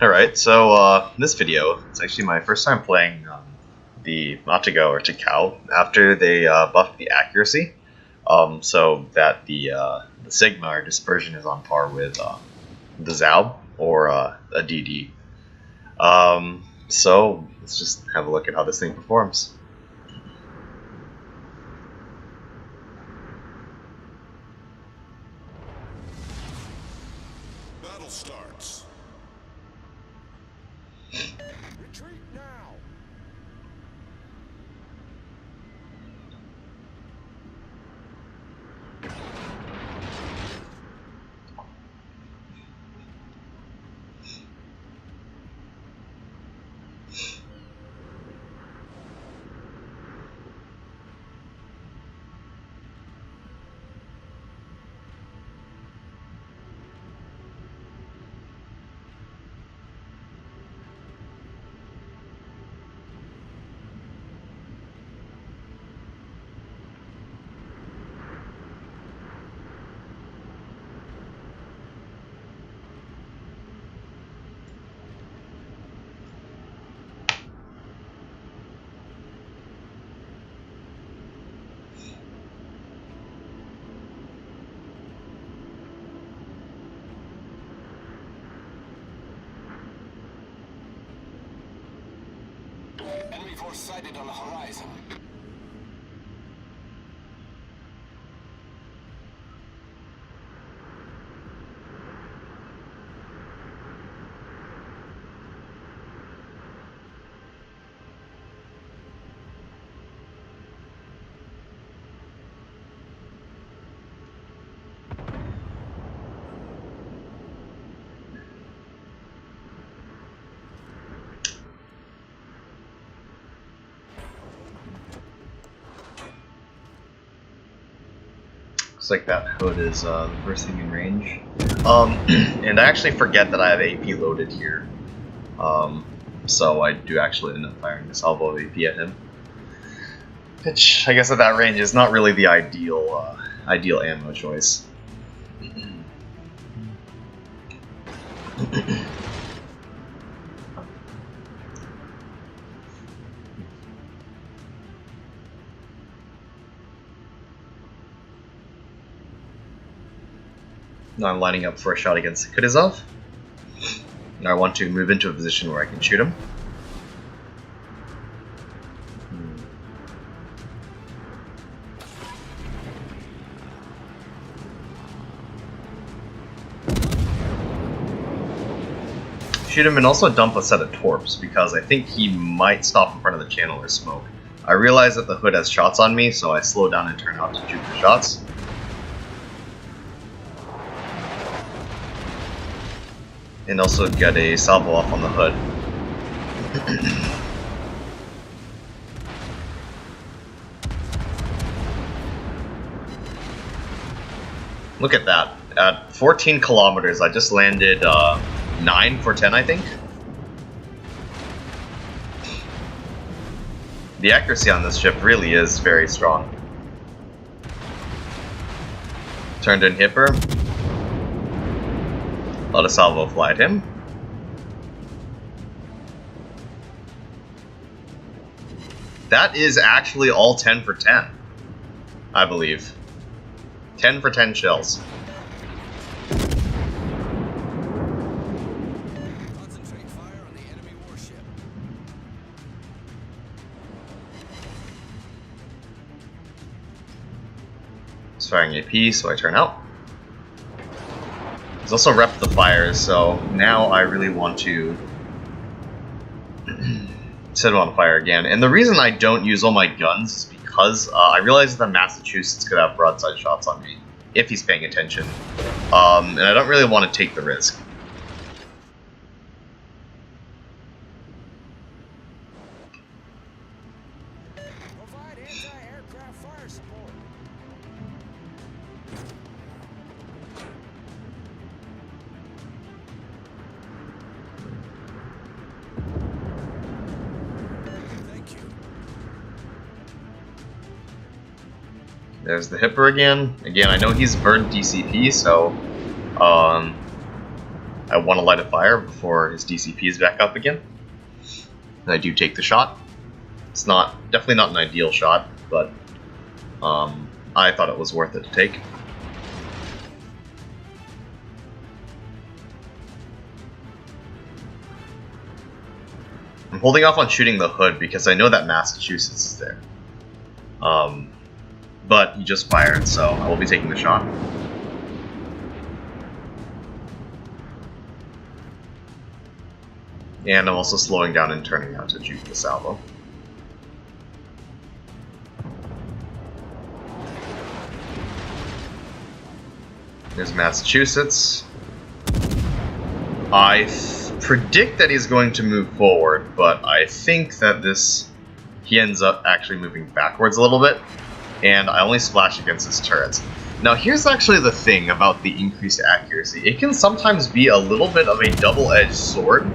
Alright, so in this video, it's actually my first time playing the Atago or Takao after they buffed the accuracy, so that the Sigma or dispersion is on par with the Zao or a DD. So let's just have a look at how this thing performs. Battle starts. Retreat now. Enemy force sighted on the horizon. Looks like that hood is the first thing in range. And I actually forget that I have AP loaded here. So I do actually end up firing a salvo of AP at him. Which, I guess at that range, is not really the ideal ammo choice. Now I'm lining up for a shot against Kutuzov. Now I want to move into a position where I can shoot him. Shoot him and also dump a set of torps, because I think he might stop in front of the channel or smoke. I realize that the hood has shots on me, so I slow down and turn out to shoot the shots. And also get a salvo off on the hood. Look at that. At 14 kilometers, I just landed 9 for 10, I think. The accuracy on this ship really is very strong. Turned in Hipper. Let a salvo fly at him. That is actually all 10 for 10, I believe. 10 for 10 shells. Concentrate fire on the enemy warship. He's firing AP, so I turn out. He's also repped the fires, so now I really want to set him on fire again. And the reason I don't use all my guns is because I realize that Massachusetts could have broadside shots on me, if he's paying attention. And I don't really want to take the risk. Provide anti-aircraft fire support. Thank you. There's the Hipper again. Again, I know he's burned DCP, so I want to light a fire before his DCP is back up again. And I do take the shot. It's definitely not an ideal shot, but I thought it was worth it to take. I'm holding off on shooting the hood because I know that Massachusetts is there. But he just fired, so I will be taking the shot. And I'm also slowing down and turning out to juke the salvo. There's Massachusetts. I predict that he's going to move forward, but I think that he ends up actually moving backwards a little bit, and I only splash against his turrets. Now here's actually the thing about the increased accuracy. It can sometimes be a little bit of a double-edged sword,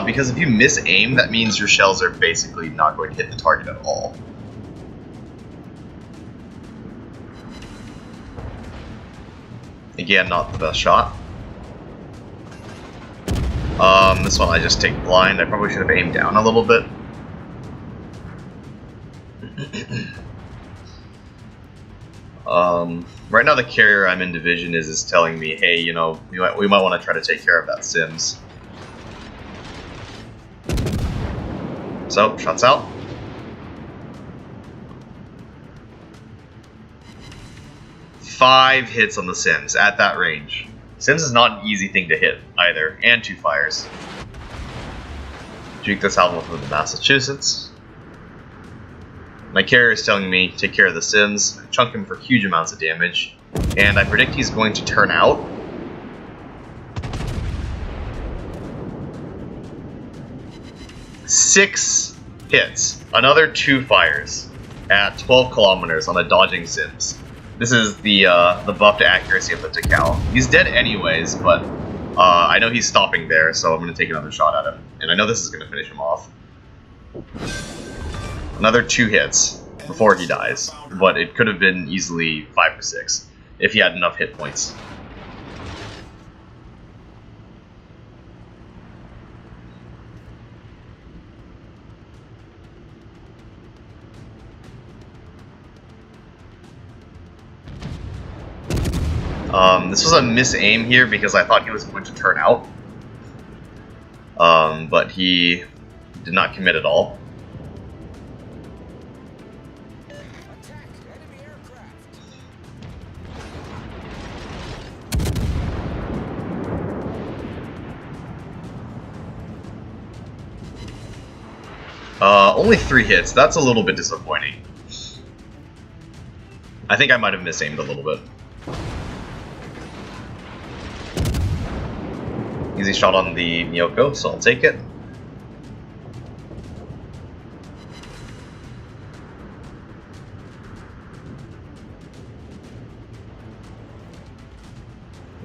because if you miss aim, that means your shells are basically not going to hit the target at all. Again, not the best shot. This one I just take blind. I probably should have aimed down a little bit. Right now the carrier I'm in division is telling me, hey, you know, we might want to try to take care of that Sims. So, shots out. Five hits on the Sims at that range. Sims is not an easy thing to hit either, and 2 fires. Juke this album from the Massachusetts. My carrier is telling me take care of the Sims, chunk him for huge amounts of damage, and I predict he's going to turn out. Six hits, another 2 fires at 12 kilometers on a dodging Sims. This is the buffed accuracy of the Atago. He's dead anyways, but I know he's stopping there, so I'm going to take another shot at him. And I know this is going to finish him off. Another 2 hits before he dies, but it could have been easily 5 or 6 if he had enough hit points. This was a miss-aim here because I thought he was going to turn out. But he did not commit at all. Attack enemy aircraft. Only 3 hits. That's a little bit disappointing. I think I might have mis-aimed a little bit. Easy shot on the Miyoko, so I'll take it.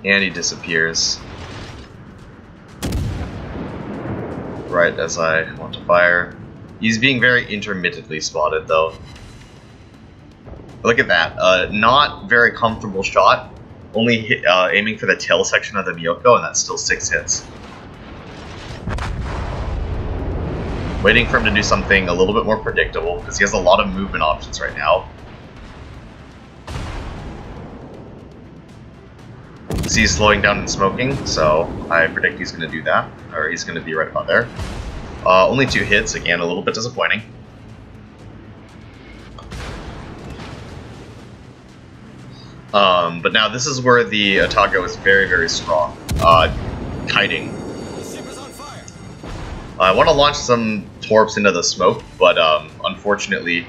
And he disappears. Right as I want to fire. He's being very intermittently spotted though. Look at that, not very comfortable shot. Only aiming for the tail section of the Miyoko, and that's still 6 hits. Waiting for him to do something a little bit more predictable, because he has a lot of movement options right now. See, he's slowing down and smoking, so I predict he's going to do that, or he's going to be right about there. Only 2 hits, again, a little bit disappointing. But now this is where the Atago is very, very strong. Kiting. I want to launch some torps into the smoke, but unfortunately,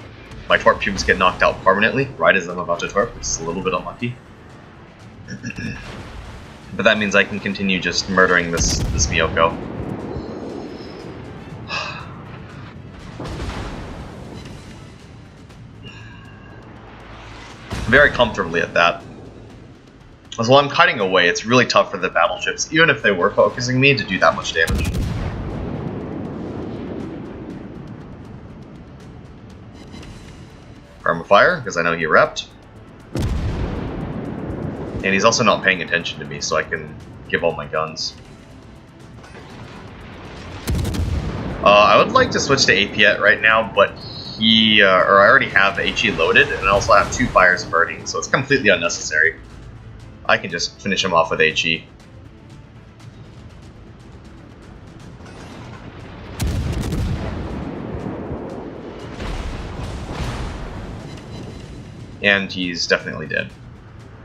my torp tubes get knocked out permanently right as I'm about to torp, which is a little bit unlucky. But that means I can continue just murdering this Miyoko. Very comfortably at that. As while I'm kiting away, it's really tough for the battleships, even if they were focusing me, to do that much damage. Armor fire, because I know he repped. And he's also not paying attention to me, so I can give all my guns. I would like to switch to APET right now, but or I already have HE loaded, and I also have 2 fires burning, so it's completely unnecessary. I can just finish him off with HE. And he's definitely dead.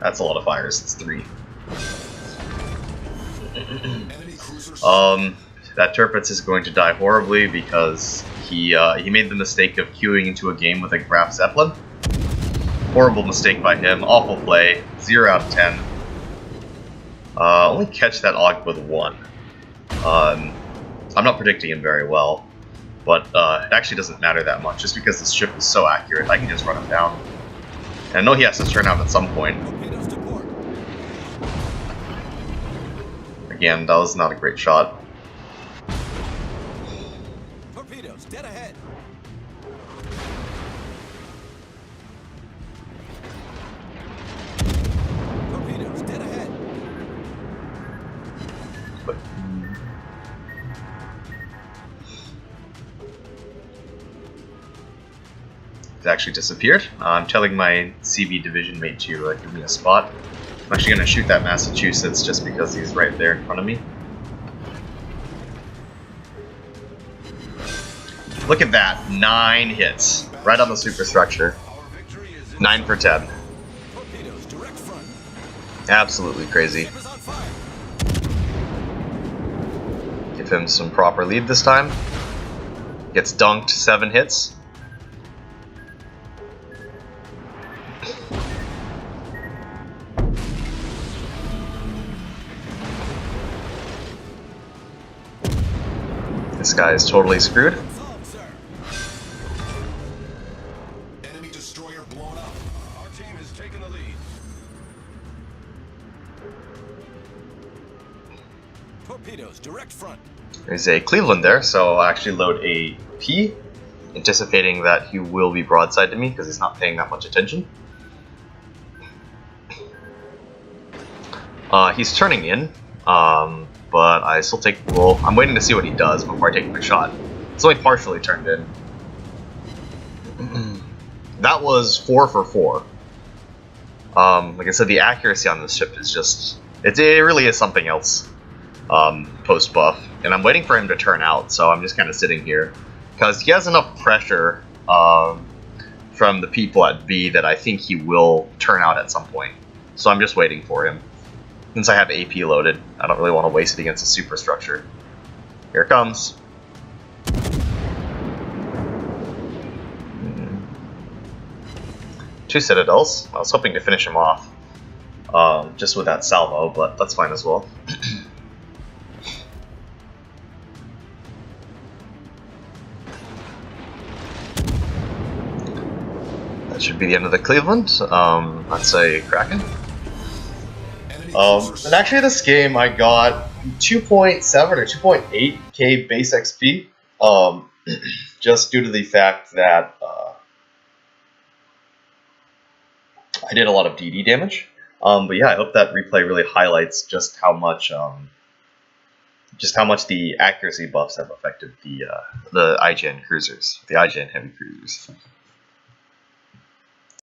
That's a lot of fires, it's 3. That Tirpitz is going to die horribly because he made the mistake of queuing into a game with a Graf Zeppelin. Horrible mistake by him, awful play, 0 out of 10. Only catch that Aug with 1. I'm not predicting him very well, but it actually doesn't matter that much, just because this ship is so accurate, I can just run him down. And I know he has to turn out at some point. Again, that was not a great shot. Torpedoes, dead ahead. Torpedoes, dead ahead. But, it's actually disappeared. I'm telling my CB division mate to give me a spot. I'm actually going to shoot that Massachusetts just because he's right there in front of me. Look at that, 9 hits, right on the superstructure. 9 for 10. Torpedoes, direct front. Absolutely crazy. Ship is on fire. Give him some proper lead this time. Gets dunked, 7 hits. This guy is totally screwed. Solved, sir. Enemy destroyer blown up. Our team has taken the lead. Torpedoes, direct front. There's a Cleveland there, so I'll actually load a P, anticipating that he will be broadside to me because he's not paying that much attention. He's turning in, but I still take, well, I'm waiting to see what he does before I take my shot. It's only partially turned in. That was 4 for 4. Like I said, the accuracy on this ship is just, it really is something else. Post buff, and I'm waiting for him to turn out, so I'm just kind of sitting here because he has enough pressure from the people at B that I think he will turn out at some point. So I'm just waiting for him. Since I have AP loaded, I don't really want to waste it against a superstructure. Here it comes. Two Citadels. I was hoping to finish him off just with that salvo, but that's fine as well. That should be the end of the Cleveland. That's a Kraken. And actually this game I got 2.7 or 2.8k base XP, just due to the fact that I did a lot of DD damage. But yeah, I hope that replay really highlights just how much the accuracy buffs have affected the IGN cruisers, the IGN heavy cruisers.